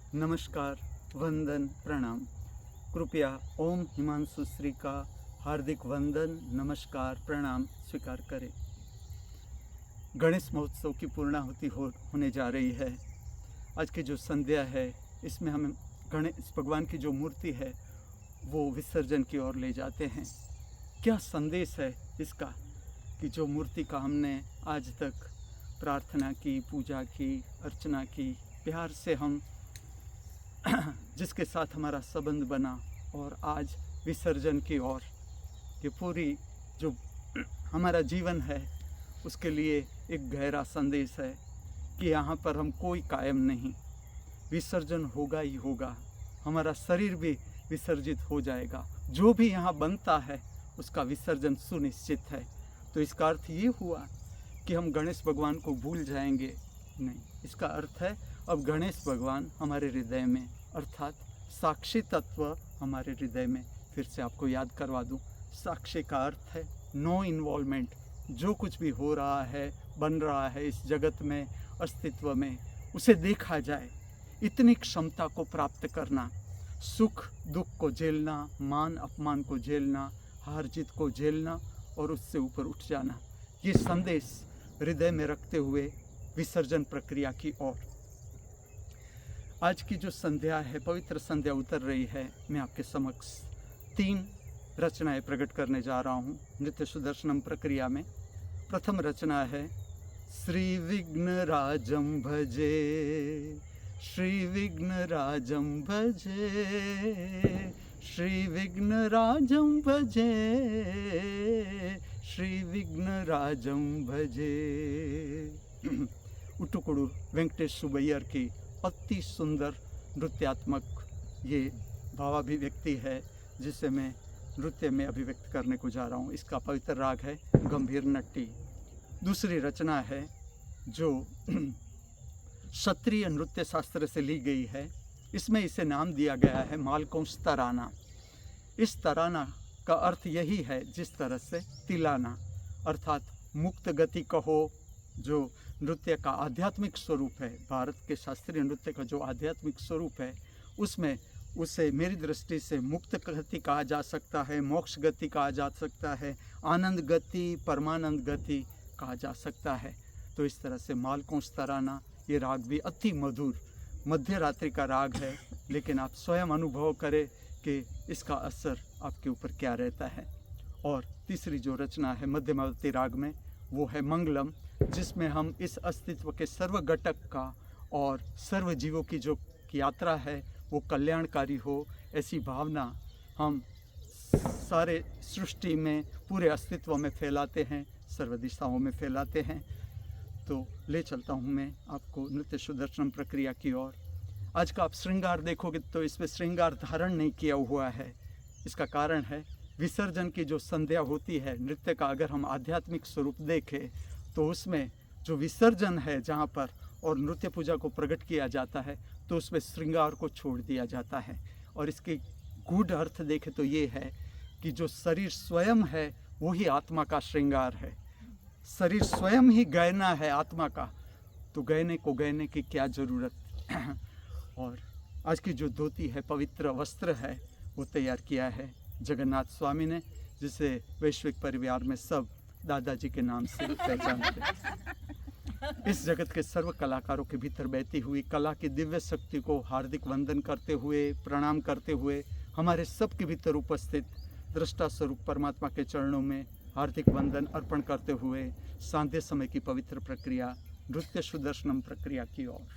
नमस्कार, वंदन, प्रणाम। कृपया ओम हिमांशु श्री का हार्दिक वंदन, नमस्कार, प्रणाम स्वीकार करें। गणेश महोत्सव की पूर्णाहुति होने जा रही है। आज की जो संध्या है, इसमें हम गणेश भगवान की जो मूर्ति है वो विसर्जन की ओर ले जाते हैं। क्या संदेश है इसका कि जो मूर्ति का हमने आज तक प्रार्थना की, पूजा की, अर्चना की, प्यार से हम जिसके साथ हमारा संबंध बना, और आज विसर्जन की ओर ये पूरी जो हमारा जीवन है उसके लिए एक गहरा संदेश है कि यहाँ पर हम कोई कायम नहीं, विसर्जन होगा ही होगा। हमारा शरीर भी विसर्जित हो जाएगा, जो भी यहाँ बनता है उसका विसर्जन सुनिश्चित है। तो इसका अर्थ ये हुआ कि हम गणेश भगवान को भूल जाएंगे? नहीं, इसका अर्थ है अब गणेश भगवान हमारे हृदय में, अर्थात साक्षी तत्व हमारे हृदय में। फिर से आपको याद करवा दूं, साक्षी का अर्थ है नो इन्वॉल्वमेंट। जो कुछ भी हो रहा है, बन रहा है इस जगत में, अस्तित्व में, उसे देखा जाए। इतनी क्षमता को प्राप्त करना, सुख दुख को झेलना, मान अपमान को झेलना, हार जीत को झेलना और उससे ऊपर उठ जाना, ये संदेश हृदय में रखते हुए विसर्जन प्रक्रिया की ओर आज की जो संध्या है, पवित्र संध्या उतर रही है। मैं आपके समक्ष 3 रचनाएं प्रकट करने जा रहा हूँ नृत्य सुदर्शनम प्रक्रिया में। प्रथम रचना है श्री विघ्न राजम भजे, श्री विघ्न राजम भजे, श्री विघ्न राजम भजे, श्री विघ्न राजम भजे। उटुकुड़ू वेंकटेश सुबैयर की अति सुंदर नृत्यात्मक ये भावाभिव्यक्ति है, जिसे मैं नृत्य में अभिव्यक्त करने को जा रहा हूँ। इसका पवित्र राग है गंभीर नट्टी। दूसरी रचना है जो क्षत्रिय नृत्य शास्त्र से ली गई है। इसमें इसे नाम दिया गया है मालकौंस तराना। इस तराना का अर्थ यही है जिस तरह से तिलाना, अर्थात मुक्त गति कहो, जो नृत्य का आध्यात्मिक स्वरूप है, भारत के शास्त्रीय नृत्य का जो आध्यात्मिक स्वरूप है, उसमें उसे मेरी दृष्टि से मुक्त गति कहा जा सकता है, मोक्ष गति कहा जा सकता है, आनंद गति, परमानंद गति कहा जा सकता है। तो इस तरह से मालकौंस तराना, ये राग भी अति मधुर मध्य रात्रि का राग है, लेकिन आप स्वयं अनुभव करें कि इसका असर आपके ऊपर क्या रहता है। और तीसरी जो रचना है मध्यमावती राग में, वो है मंगलम, जिसमें हम इस अस्तित्व के सर्व घटक का और सर्व जीवों की जो यात्रा है वो कल्याणकारी हो, ऐसी भावना हम सारे सृष्टि में, पूरे अस्तित्व में फैलाते हैं, सर्व दिशाओं में फैलाते हैं। तो ले चलता हूँ मैं आपको नृत्य सुदर्शनम प्रक्रिया की ओर। आज का आप श्रृंगार देखोगे तो इसमें श्रृंगार धारण नहीं किया हुआ है। इसका कारण है विसर्जन की जो संध्या होती है नृत्य का, अगर हम आध्यात्मिक स्वरूप देखें तो उसमें जो विसर्जन है जहाँ पर और नृत्य पूजा को प्रकट किया जाता है, तो उसमें श्रृंगार को छोड़ दिया जाता है। और इसके गूढ़ अर्थ देखें तो ये है कि जो शरीर स्वयं है वही आत्मा का श्रृंगार है। शरीर स्वयं ही गहना है आत्मा का, तो गहने को गहने की क्या ज़रूरत। और आज की जो धोती है, पवित्र वस्त्र है, वो तैयार किया है जगन्नाथ स्वामी ने, जिसे वैश्विक परिवार में सब दादाजी के नाम से पहचानते हैं। इस जगत के सर्व कलाकारों के भीतर बहती हुई कला की दिव्य शक्ति को हार्दिक वंदन करते हुए, प्रणाम करते हुए, हमारे सब के भीतर उपस्थित दृष्टा स्वरूप परमात्मा के चरणों में हार्दिक वंदन अर्पण करते हुए सांध्य समय की पवित्र प्रक्रिया नृत्य सुदर्शनम प्रक्रिया की ओर